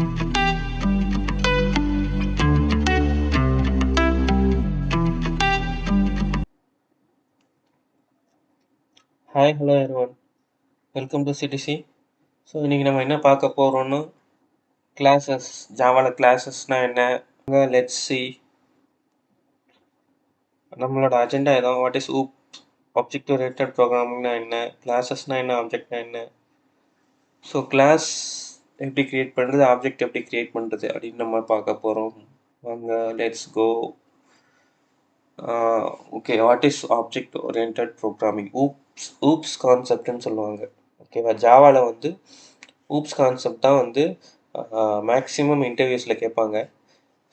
Hi hello everyone, welcome to CDC. So இன்றைக்கி நம்ம என்ன பார்க்க போகிறோம்னா கிளாஸஸ், ஜாவாவில் கிளாஸஸ்னால் என்ன, லெட்ஸ் சி. நம்மளோட அஜெண்டா எதாவது வாட் இஸ் ஆப்ஜெக்ட் ஓரியன்டட் ப்ரோக்ராமிங்னா என்ன, கிளாஸஸ்னால் என்ன, ஆப்ஜெக்ட்னா என்ன, ஸோ கிளாஸ் எப்படி க்ரியேட் பண்ணுறது, ஆப்ஜெக்ட் எப்படி க்ரியேட் பண்ணுறது அப்படின்னு நம்ம பார்க்க போகிறோம். வாங்க let's go. Okay, what is object oriented programming? OOPS கான்செப்ட்னு சொல்லுவாங்க. ஓகேவா, ஜாவாவில் வந்து ஊப்ஸ் கான்செப்ட் தான் வந்து மேக்ஸிமம் இன்டர்வியூஸில் கேட்பாங்க.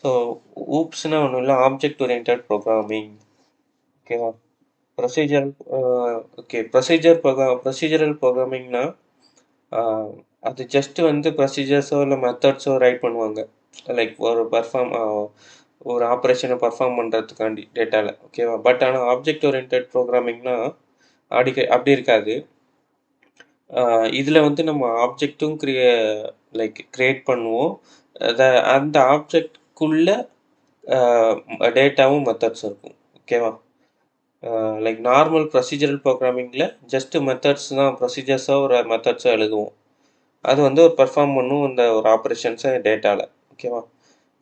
ஸோ ஊப்ஸ்னால் ஒன்றும் இல்லை, ஆப்ஜெக்ட் ஓரியன்டட் ப்ரோக்ராமிங். ஓகேவா, ப்ரொசீஜரல் ப்ரொசீஜரல் ப்ரோக்ராமிங்னா அது ஜஸ்ட்டு வந்து ப்ரொசீஜர்ஸோ இல்லை மெத்தட்ஸோ ரைட் பண்ணுவாங்க. லைக் ஒரு ஆப்ரேஷனை பர்ஃபார்ம் பண்ணுறதுக்காண்டி டேட்டாவில். ஓகேவா, பட் ஆனால் ஆப்ஜெக்ட் ஓரியன்டட் ப்ரோக்ராமிங்னா அப்படி இருக்காது. இதில் வந்து நம்ம ஆப்ஜெக்ட்டும் க்ரியேட் பண்ணுவோம். அந்த ஆப்ஜெக்ட்குள்ளே டேட்டாவும் மெத்தட்ஸ் இருக்கும். ஓகேவா, லைக் நார்மல் ப்ரொசீஜரல் ப்ரோக்ராமிங்கில் ஜஸ்ட்டு மெத்தட்ஸ் தான், ப்ரொசீஜர்ஸோ ஒரு மெத்தட்ஸோ எழுதுவோம். அது வந்து ஒரு பர்ஃபார்ம் பண்ணும் இந்த ஒரு ஆப்ரேஷன்ஸை டேட்டாவில். ஓகேவா,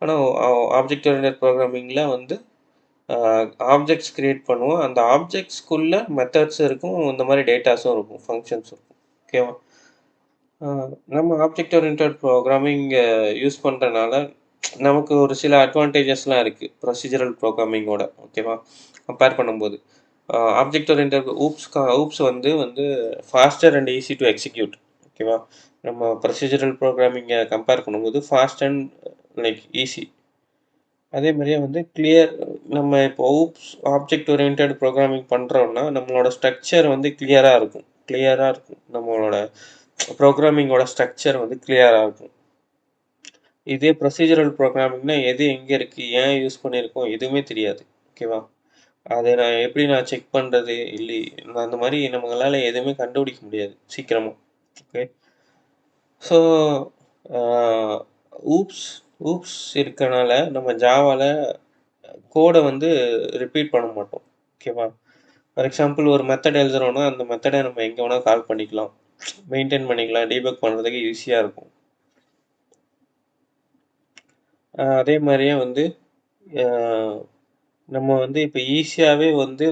ஆனால் ஆப்ஜெக்ட் ஓரியன்டட் ப்ரோக்ராமிங்கில் வந்து ஆப்ஜெக்ட்ஸ் க்ரியேட் பண்ணுவோம். அந்த ஆப்ஜெக்ட்ஸ்குள்ளே மெத்தட்ஸ் இருக்கும், இந்த மாதிரி டேட்டாஸும் இருக்கும், ஃபங்க்ஷன்ஸ் இருக்கும். ஓகேவா, நம்ம ஆப்ஜெக்ட் ஓரியன்டட் ப்ரோக்ராமிங் யூஸ் பண்ணுறதுனால நமக்கு ஒரு சில அட்வான்டேஜஸ்லாம் இருக்குது ப்ரொசீஜரல் ப்ரோக்ராமிங்கோட. ஓகேவா, கம்பேர் பண்ணும்போது ஆப்ஜெக்ட் ஓரியன்டட் ஊப்ஸ் வந்து pastor and easy to execute. ஓகேவா, நம்ம ப்ரொசீஜரல் ப்ரோக்ராமிங்கை கம்பேர் பண்ணும்போது ஃபாஸ்ட் அண்ட் ஈஸி. அதே மாதிரியே வந்து நம்ம இப்போ ஆப்ஜெக்ட் ஓரியன்டட் ப்ரோக்ராமிங் பண்ணுறோம்னா நம்மளோட ஸ்ட்ரக்சர் வந்து கிளியராக இருக்கும். நம்மளோட ப்ரோக்ராமிங்கோட ஸ்ட்ரக்சர் வந்து கிளியராக இருக்கும். இதே ப்ரொசீஜரல் ப்ரோக்ராமிங்னா எது எங்கே இருக்குது, ஏன் யூஸ் பண்ணியிருக்கோம், எதுவுமே தெரியாது. ஓகேவா, அதை நான் செக் பண்ணுறது இல்லை, அந்த மாதிரி நம்மளால் எதுவுமே கண்டுபிடிக்க முடியாது சீக்கிரமாக. ஓகே, ஸோ ஊப்ஸ் இருக்கனால நம்ம ஜாவாவில் கோடை வந்து ரிப்பீட் பண்ண மாட்டோம். ஓகேவா, ஃபார் எக்ஸாம்பிள் ஒரு மெத்தட் எழுதுகிறோன்னா அந்த மெத்தடை நம்ம எங்கே வேணால் கால் பண்ணிக்கலாம், மெயின்டைன் பண்ணிக்கலாம், டீபக் பண்ணுறதுக்கு ஈஸியாக இருக்கும். அதே மாதிரியே வந்து நம்ம வந்து இப்போ ஈஸியாகவே வந்து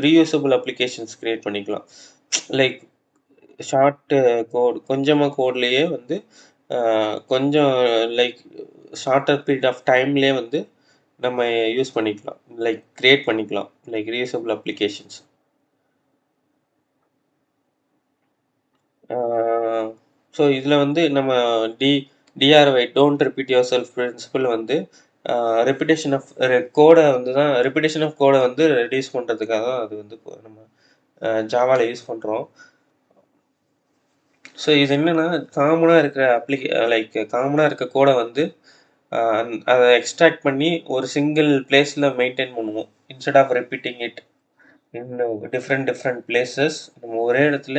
ரீயூசபிள் அப்ளிகேஷன்ஸ் க்ரியேட் பண்ணிக்கலாம். லைக் ஷார்ட்டு கொஞ்சமாக கோட்லேயே வந்து கொஞ்சம் ஷார்ட்டர் பீரியட் ஆஃப் டைம்லேயே வந்து நம்ம யூஸ் பண்ணிக்கலாம், க்ரியேட் பண்ணிக்கலாம், ரீயூசபிள் அப்ளிகேஷன்ஸ். ஸோ இதில் வந்து நம்ம DRY don't repeat yourself principle வந்து ரெப்பிடேஷன் ஆஃப் கோடை வந்து ரெடியூஸ் பண்ணுறதுக்காக தான் அது வந்து நம்ம ஜாவாவில் யூஸ் பண்ணுறோம். ஸோ இது என்னென்னா காமனாக இருக்க கோடை வந்து அதை எக்ஸ்ட்ராக்ட் பண்ணி ஒரு சிங்கிள் பிளேஸில் மெயின்டைன் பண்ணுவோம். Instead of repeating it different places நம்ம ஒரே இடத்துல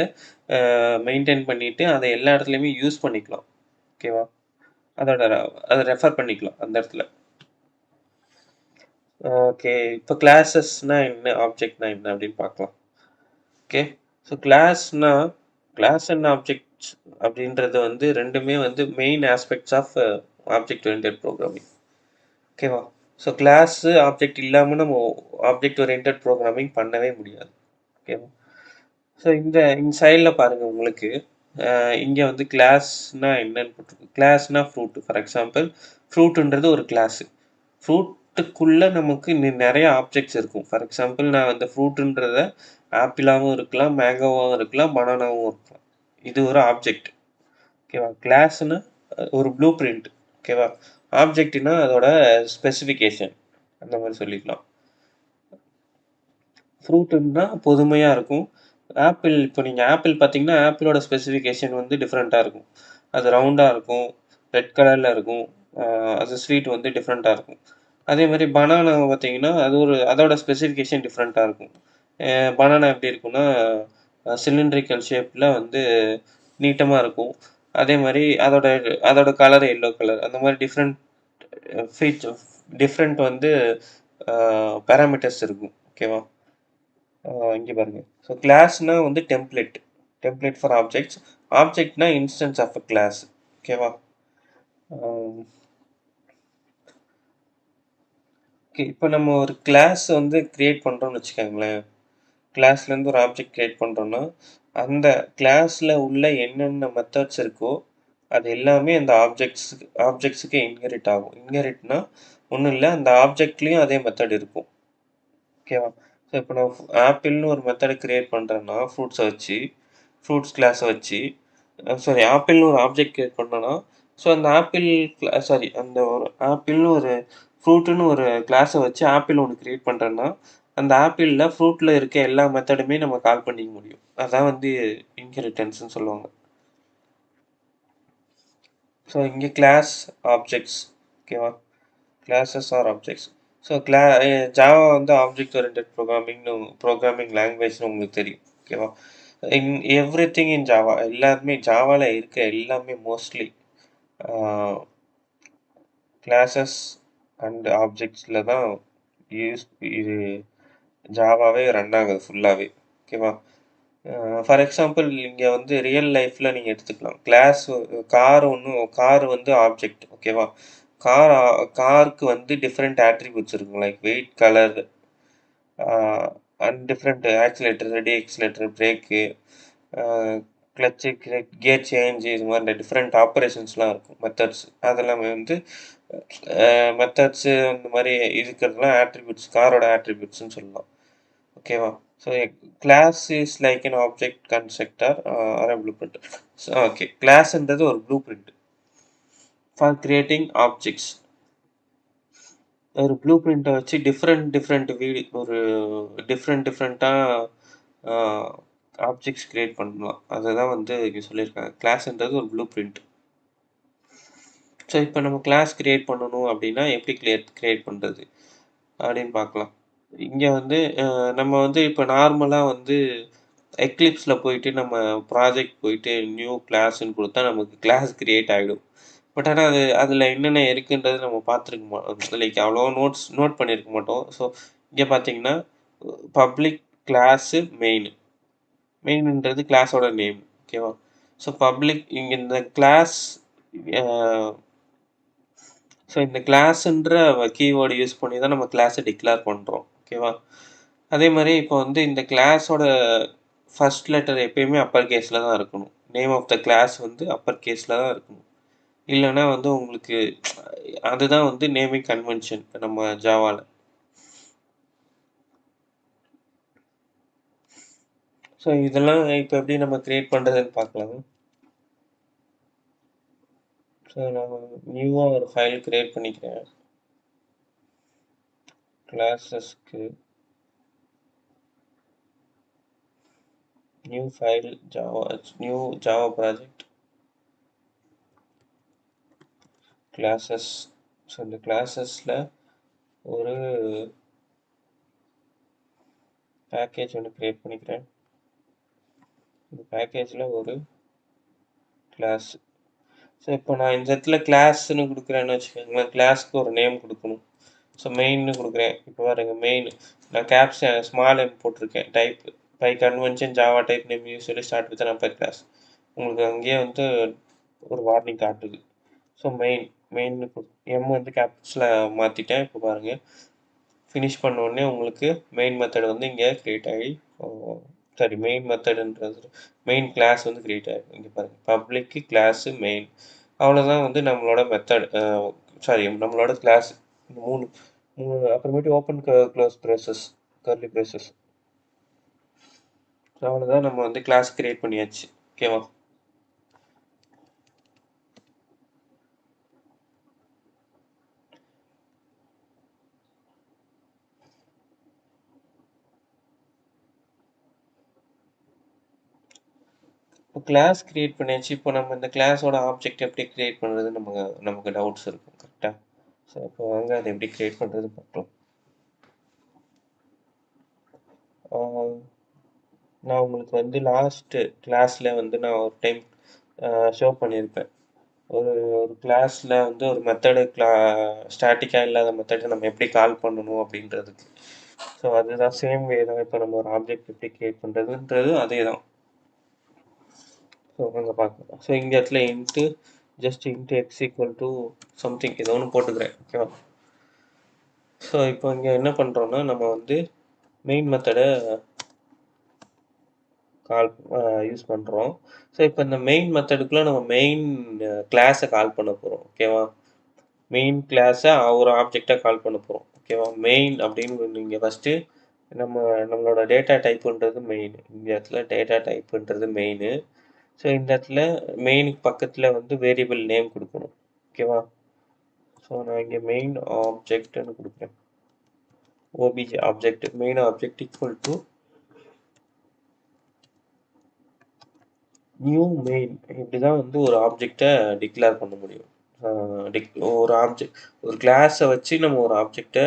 மெயின்டைன் பண்ணிவிட்டு அதை எல்லா இடத்துலையுமே யூஸ் பண்ணிக்கலாம். ஓகேவா, அதை ரெஃபர் பண்ணிக்கலாம் அந்த இடத்துல. ஓகே, இப்போ கிளாஸஸ்னால் என்ன, ஆப்ஜெக்ட்னா என்ன அப்படின்னு பார்க்கலாம். Okay, so class and objects அப்படின்றது வந்து ரெண்டுமே வந்து main aspects of object oriented programming. ஓகேவா, ஸோ கிளாஸு ஆப்ஜெக்ட் இல்லாமல் நம்ம ஆப்ஜெக்ட் ஓரியன்டட் ப்ரோக்ராமிங் பண்ணவே முடியாது. ஓகேவா, ஸோ இந்த சைடில் பாருங்கள், உங்களுக்கு இங்கே வந்து கிளாஸ்னால் என்னன்னு போட்டிருக்கு. கிளாஸ்னால் ஃப்ரூட். ஃபார் எக்ஸாம்பிள் ஃப்ரூட்டுன்றது ஒரு கிளாஸு. ஃப்ரூட்டுக்குள்ளே நமக்கு நிறைய ஆப்ஜெக்ட்ஸ் இருக்கும். ஃபார் எக்ஸாம்பிள் நான் அந்த ஃப்ரூட்டுன்றத ஆப்பிளாகவும் இருக்கலாம், மேங்கோவாகவும் இருக்கலாம், பனானாவும் இருக்கலாம். இது ஒரு ஆப்ஜெக்ட். ஓகேவா, கிளாஸ்னா ஒரு ப்ளூ பிரிண்ட். ஓகேவா, ஆப்ஜெக்ட்னா அதோட ஸ்பெசிஃபிகேஷன், அந்த மாதிரி சொல்லிக்கலாம். ஃப்ரூட்டுன்னா பொதுமையாக இருக்கும். ஆப்பிள், இப்போ நீங்கள் ஆப்பிள் பார்த்தீங்கன்னா ஆப்பிளோட ஸ்பெசிஃபிகேஷன் வந்து டிஃப்ரெண்ட்டாக இருக்கும். அது ரவுண்டாக இருக்கும், ரெட் கலரில் இருக்கும், அது ஸ்வீட் வந்து டிஃப்ரெண்ட்டாக இருக்கும். அதே மாதிரி பனானா பார்த்தீங்கன்னா அதோட ஸ்பெசிஃபிகேஷன் டிஃப்ரெண்ட்டாக இருக்கும். பனானா எப்படி இருக்குன்னா சிலிண்ட்ரிக்கல் ஷேப்பில் வந்து நீட்டமாக இருக்கும். அதே மாதிரி அதோட அதோட கலர் எல்லோ கலர், அந்த மாதிரி டிஃப்ரெண்ட் ஃபீச்சர், டிஃப்ரெண்ட் வந்து பேராமீட்டர்ஸ் இருக்கும். ஓகேவா? இங்கே பாருங்க. ஸோ கிளாஸ்னா வந்து டெம்ப்ளேட், டெம்ப்ளேட் ஃபார் ஆப்ஜெக்ட்ஸ். ஆப்ஜெக்ட்னா இன்ஸ்டன்ஸ் ஆஃப் அ கிளாஸ். ஓகேவா? ஓகே, இப்போ நம்ம ஒரு கிளாஸ் வந்து கிரியேட் பண்ணுறோம்னு வச்சுக்கோங்களேன். கிளாஸ்லேருந்து ஒரு ஆப்ஜெக்ட் கிரியேட் பண்ணுறோன்னா, அந்த கிளாஸில் உள்ள என்னென்ன மெத்தட்ஸ் இருக்கோ அது எல்லாமே அந்த ஆப்ஜெக்ட்ஸுக்கு இன்ஹெரிட் ஆகும். இன்ஹெரிட்னா ஒன்றும் இல்லை, அந்த ஆப்ஜெக்ட்லேயும் அதே மெத்தட் இருக்கும். ஓகேவா? ஸோ இப்போ நான் ஆப்பிள்னு ஒரு மெத்தடை கிரியேட் பண்ணுறேன்னா, ஃப்ரூட்ஸை வச்சு, ஃப்ரூட்ஸ் கிளாஸை வச்சு, சாரி, ஆப்பிள்னு ஒரு ஆப்ஜெக்ட் கிரியேட் பண்ணேன்னா, ஸோ அந்த ஆப்பிள் சாரி, அந்த ஒரு ஆப்பிள்னு ஒரு ஃப்ரூட்டுன்னு ஒரு கிளாஸை வச்சு ஆப்பிள் ஒன்று கிரியேட் பண்ணுறேன்னா, அந்த ஆப்பிளில் ஃப்ரூட்டில் இருக்க எல்லா மெத்தடுமே நம்ம கால் பண்ணிக்க முடியும். அதான் வந்து இன்ஹெரிட்டன்ஸ்னு சொல்லுவாங்க. ஸோ இங்கே கிளாஸ் ஆப்ஜெக்ட்ஸ். ஓகேவா? Classes are objects. So Java வந்து ஆப்ஜெக்ட் ஓரியன்டட் ப்ரோக்ராமிங் லாங்குவேஜ்னு உங்களுக்கு தெரியும். ஓகேவா? In everything in Java, எல்லாருமே ஜாவாவில் இருக்க எல்லாமே மோஸ்ட்லி கிளாஸஸ் அண்ட் ஆப்ஜெக்ட்ஸில் தான் யூஸ் இது ஜாவாவே ரன் ஆகுது ஃபுல்லாகவே. ஓகேவா? ஃபார் எக்ஸாம்பிள் இங்கே வந்து ரியல் லைஃப்பில் நீங்கள் எடுத்துக்கலாம். கார் வந்து ஆப்ஜெக்ட். ஓகேவா? காருக்கு வந்து டிஃப்ரெண்ட் ஆட்ரிபியூட்ஸ் இருக்கும், like weight, colour, and different accelerator, ready accelerator, brake, clutch, gear change, இது மாதிரி டிஃப்ரெண்ட் ஆப்ரேஷன்ஸ்லாம் இருக்கும், மெத்தட்ஸ். அதெல்லாமே வந்து மெத்தட்ஸு அந்த மாதிரி இருக்கிறதுலாம் ஆட்ரிபியூட்ஸ், காரோட ஆட்ரிபியூட்ஸ்னு சொல்லலாம். ஓகேவா? So class is like an object constructor or a blueprint. So okay, கிளாஸ்ன்றது ஒரு blueprint for creating objects. ஒரு ப்ளூ பிரிண்ட்டை வச்சு ஒரு டிஃப்ரெண்ட்டாக ஆப்ஜெக்ட்ஸ் கிரியேட் பண்ணலாம். அதை தான் வந்து இங்கே சொல்லியிருக்காங்க. கிளாஸ்ன்றது ஒரு ப்ளூ பிரிண்ட். ஸோ இப்போ நம்ம கிளாஸ் கிரியேட் பண்ணணும் அப்படின்னா எப்படி கிரியேட் பண்ணுறது அப்படின்னு பார்க்கலாம். இங்கே வந்து நம்ம வந்து இப்போ நார்மலாக வந்து எக்லிப்ஸில் போயிட்டு நம்ம ப்ராஜெக்ட் போயிட்டு நியூ கிளாஸ்ன்னு கொடுத்தா நமக்கு கிளாஸ் கிரியேட் ஆகிடும். பட் ஆனால் அதில் என்னென்ன இருக்குன்றது நம்ம பார்த்துருக்க மாட்டோம், லைக் அவ்வளோ நோட் பண்ணியிருக்க மாட்டோம். ஸோ இங்கே பார்த்தீங்கன்னா பப்ளிக் கிளாஸு மெயின்ன்றது கிளாஸோட நேம். ஓகேவா? ஸோ பப்ளிக் இங்கே இந்த கிளாஸ், ஸோ இந்த கிளாஸ்ன்ற கீவேர்டு யூஸ் பண்ணி தான் நம்ம கிளாஸை டிக்ளேர் பண்ணுறோம். ஓகேவா? அதே மாதிரி இப்போ வந்து இந்த கிளாஸோட ஃபர்ஸ்ட் லெட்டர் எப்பயுமே அப்பர் கேஸில் தான் இருக்கணும். நேம் ஆஃப் த கிளாஸ் வந்து அப்பர் கேஸில் தான் இருக்கணும். இல்லைன்னா வந்து உங்களுக்கு அதுதான் வந்து நேமிங் கன்வென்ஷன் நம்ம ஜாவாவில். ஸோ இதெல்லாம் இப்போ எப்படி நம்ம கிரியேட் பண்ணுறதுன்னு பார்க்கலாம். ஸோ நான் நியூவாக ஒரு ஃபைல் கிரியேட் பண்ணிக்கிறேன். கிளாஸஸ்க்கு new file, new Java project, classes. So இந்த கிளாஸஸில் ஒரு பேக்கேஜ் ஒன்று கிரியேட் பண்ணிக்கிறேன். இந்த பேக்கேஜில் ஒரு கிளாஸ். ஸோ இப்போ நான் இந்த இடத்துல கிளாஸ்ன்னு கொடுக்குறேன்னு வச்சுக்கோங்களேன். கிளாஸ்க்கு ஒரு நேம் கொடுக்கணும். ஸோ மெயின்னு கொடுக்குறேன். இப்போ பாருங்க, மெயின் நான் கேப்ஸ் ஸ்மால் எம் போட்டிருக்கேன். Type by convention Java type name usually start with number class. உங்களுக்கு அங்கேயே வந்து ஒரு வார்னிங் காட்டுது. ஸோ மெயின் எம் வந்து கேப்ஸில் மாற்றிட்டேன். இப்போ பாருங்கள், ஃபினிஷ் பண்ண உடனே உங்களுக்கு மெயின் மெத்தட் வந்து இங்கே க்ரியேட் ஆகி, சாரி, மெயின் கிளாஸ் வந்து க்ரியேட் ஆகிடும். இங்கே பாருங்கள், பப்ளிக்கு கிளாஸு மெயின். அவ்வளோதான் வந்து நம்மளோட மெத்தட், சாரி, நம்மளோட கிளாஸ். மூணு மூணு அப்புறமேட்டு open close braces, curly braces. அவ்வளோதான், நம்ம வந்து கிளாஸ் க்ரியேட் பண்ணியாச்சு. ஓகேவா? இப்போ கிளாஸ் க்ரியேட் பண்ணியாச்சு. இப்போ நம்ம இந்த கிளாஸோட ஆப்ஜெக்ட் எப்படி க்ரியேட் பண்ணுறது நமக்கு டவுட்ஸ் இருக்கும், கரெக்டாக? ஸோ இப்போ வாங்க அதை எப்படி க்ரியேட் பண்ணுறது பார்க்கலாம். நான் உங்களுக்கு வந்து லாஸ்ட்டு கிளாஸில் வந்து நான் ஒரு டைம் ஷோ பண்ணியிருப்பேன். ஒரு ஒரு கிளாஸில் வந்து ஒரு மெத்தடு ஸ்டாட்டிக்காக இல்லாத மெத்தடை நம்ம எப்படி கால் பண்ணணும் அப்படின்றதுக்கு. ஸோ அதுதான் சேம் வே தான். இப்போ நம்ம ஒரு ஆப்ஜெக்ட் எப்படி கிரியேட் பண்ணுறதுன்றது அதே தான். ஸோ அங்கே பார்க்கலாம். ஸோ இந்த இடத்துல just into X equal to something ஏதோ ஒன்று போட்டுக்கிறேன். ஓகேவா? ஸோ இப்போ இங்கே என்ன பண்ணுறோன்னா நம்ம வந்து மெயின் மெத்தடை கால் யூஸ் பண்ணுறோம். ஸோ இப்போ இந்த மெயின் மெத்தடுக்குள்ளே நம்ம மெயின் கிளாஸை கால் பண்ண போகிறோம். ஓகேவா? மெயின் கிளாஸை ஒரு ஆப்ஜெக்டாக கால் பண்ண போகிறோம். ஓகேவா? மெயின் அப்படின்னு நீங்கள் ஃபஸ்ட்டு நம்மளோட டேட்டா டைப்புன்றது மெயின். இந்த இடத்துல டேட்டா டைப்புன்றது மெயின். ஸோ இந்த இடத்துல மெயினுக்கு பக்கத்தில் வந்து வேரியபிள் நேம் கொடுக்கணும். ஓகேவா? ஸோ நான் இங்கே மெயின் ஆப்ஜெக்ட்னு கொடுக்குறேன். OBJ object main object equal to new main. இப்படி தான் வந்து ஒரு ஆப்ஜெக்டை டிக்ளேர் பண்ண முடியும். ஒரு கிளாஸை வச்சு நம்ம ஒரு ஆப்ஜெக்டை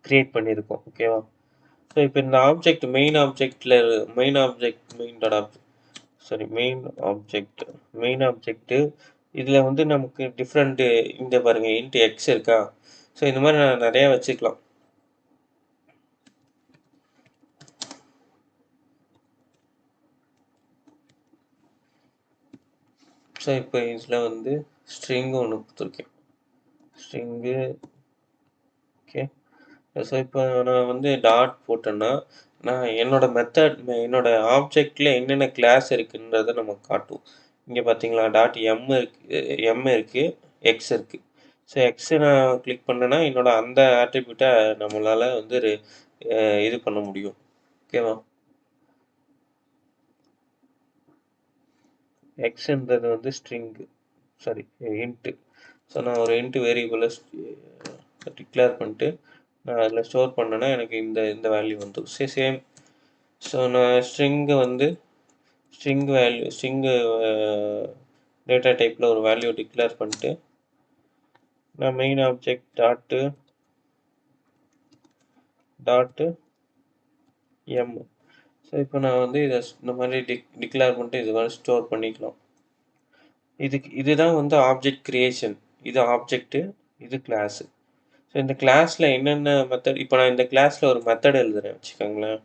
கிரியேட் பண்ணியிருக்கோம். ஓகேவா? ஸோ இப்போ இந்த object main object main object இதில் வந்து நமக்கு டிஃப்ரெண்ட்டு இந்த பாருங்கள் இன்ட்டு எக்ஸ் இருக்கா. ஸோ இந்த மாதிரி நான் நிறையா வச்சுக்கலாம். ஸோ இப்போ இதில் வந்து ஸ்ட்ரிங்கு ஒன்று கொடுத்துருக்கேன். String okay. ஸோ இப்போ நான் வந்து டாட் போட்டேன்னா நான் என்னோட ஆப்ஜெக்டில் என்னென்ன கிளாஸ் இருக்குன்றதை நம்ம காட்டும். இங்கே பார்த்தீங்களா எம் இருக்குது எக்ஸ் இருக்குது. ஸோ எக்ஸை நான் கிளிக் பண்ணேன்னா என்னோட அந்த ஆட்ரிபியூட்டை நம்மளால் வந்து இது பண்ண முடியும். ஓகேவா? எக்ஸ்ன்றது வந்து ஸ்ட்ரிங்கு இன்ட்டு. ஸோ நான் ஒரு இன்ட்டு வேரியபிளை டிக்ளேர் பண்ணிட்டு நான் அதில் ஸ்டோர் பண்ணேன்னா எனக்கு இந்த வேல்யூ வந்துடும். சேம். ஸோ நான் ஸ்ட்ரிங்கு டேட்டா டைப்பில் ஒரு வேல்யூ டிக்ளேர் பண்ணிட்டு நான் main object dot M. So இப்போ நான் வந்து இந்த மாதிரி டிக்ளேர் பண்ணிட்டு இது மாதிரி ஸ்டோர் பண்ணிக்கலாம். இதுதான் வந்து ஆப்ஜெக்ட் கிரியேஷன். இது ஆப்ஜெக்ட்டு, இது கிளாஸு. ஸோ இந்த கிளாஸில் என்னென்ன மெத்தட் இப்போ நான் இந்த கிளாஸில் ஒரு மெத்தட் எழுதுறேன் வச்சுக்கோங்களேன்.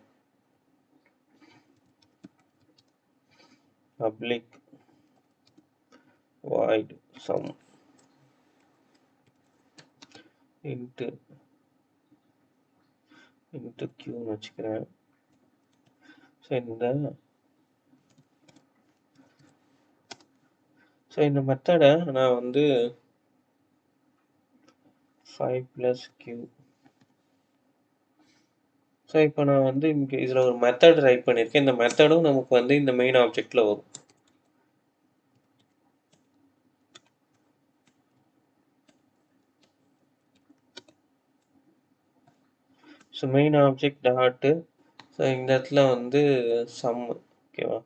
Public void sum into q வச்சுக்கிறேன். ஸோ இந்த மெத்தடை நான் வந்து 5 + q. ஸோ இப்போ நான் வந்து இங்கே இதில் ஒரு மெத்தட் ரைட் பண்ணியிருக்கேன். இந்த மெத்தடும் நமக்கு வந்து இந்த மெயின் ஆப்ஜெக்டில் வரும். So main object dot. So இந்த இடத்துல வந்து சம். ஓகேவா?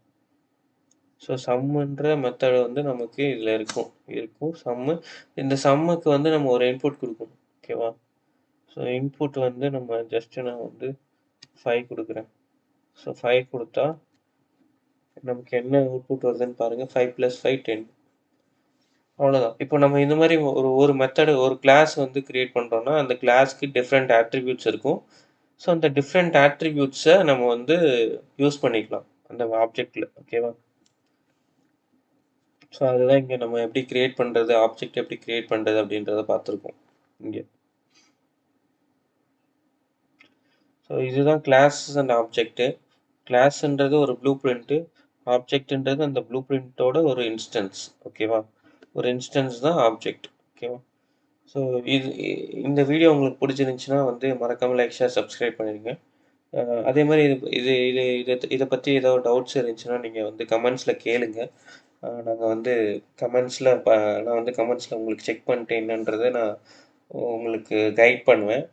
ஸோ சம்முன்ற மெத்தட் வந்து நமக்கு இதில் இருக்கும் சம்மு. இந்த சம்முக்கு வந்து நம்ம ஒரு இன்புட் கொடுக்கணும். ஓகேவா? ஸோ இன்புட் வந்து நான் வந்து 5 கொடுக்குறேன். ஸோ 5 கொடுத்தா நமக்கு என்ன அவுட்புட் வருதுன்னு பாருங்கள். 5 + 5 10. அவ்வளோதான். இப்போ நம்ம இந்த மாதிரி ஒரு மெத்தடு ஒரு கிளாஸ் வந்து கிரியேட் பண்ணுறோன்னா அந்த கிளாஸ்க்கு டிஃப்ரெண்ட் ஆட்ரிபியூட்ஸ் இருக்கும். ஸோ அந்த டிஃப்ரெண்ட் ஆட்ரிபியூட்ஸை நம்ம வந்து யூஸ் பண்ணிக்கலாம் அந்த ஆப்ஜெக்டில். ஓகேவா? ஸோ அதுதான் இங்கே நம்ம எப்படி கிரியேட் பண்ணுறது, ஆப்ஜெக்ட் எப்படி கிரியேட் பண்ணுறது அப்படின்றத பார்த்துருக்கோம் இங்கே. ஸோ இதுதான் கிளாஸஸ் அண்ட் ஆப்ஜெக்ட்டு. கிளாஸ்ன்றது ஒரு ப்ளூ பிரிண்ட்டு, ஆப்ஜெக்ட்ன்றது அந்த ப்ளூ பிரிண்ட்டோட ஒரு இன்ஸ்டன்ஸ். ஓகேவா? ஒரு இன்ஸ்டன்ஸ் தான் ஆப்ஜெக்ட். ஓகேவா? ஸோ இந்த வீடியோ உங்களுக்கு பிடிச்சிருந்துச்சுன்னா வந்து மறக்காமல் லைக், ஷேர், சப்ஸ்கிரைப் பண்ணிடுங்க. அதே மாதிரி இது இது இது இதை பற்றி ஏதாவது டவுட்ஸ் இருந்துச்சுன்னா நீங்கள் வந்து கமெண்ட்ஸில் கேளுங்க. நாங்கள் வந்து நான் வந்து கமெண்ட்ஸில் உங்களுக்கு செக் பண்ணிட்டு என்னன்றதை நான் உங்களுக்கு கைட் பண்ணுவேன்.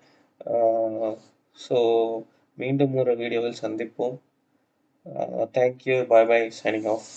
ஸோ மீண்டும் ஒரு வீடியோவில் சந்திப்போம். Thank you. Bye bye. Signing of.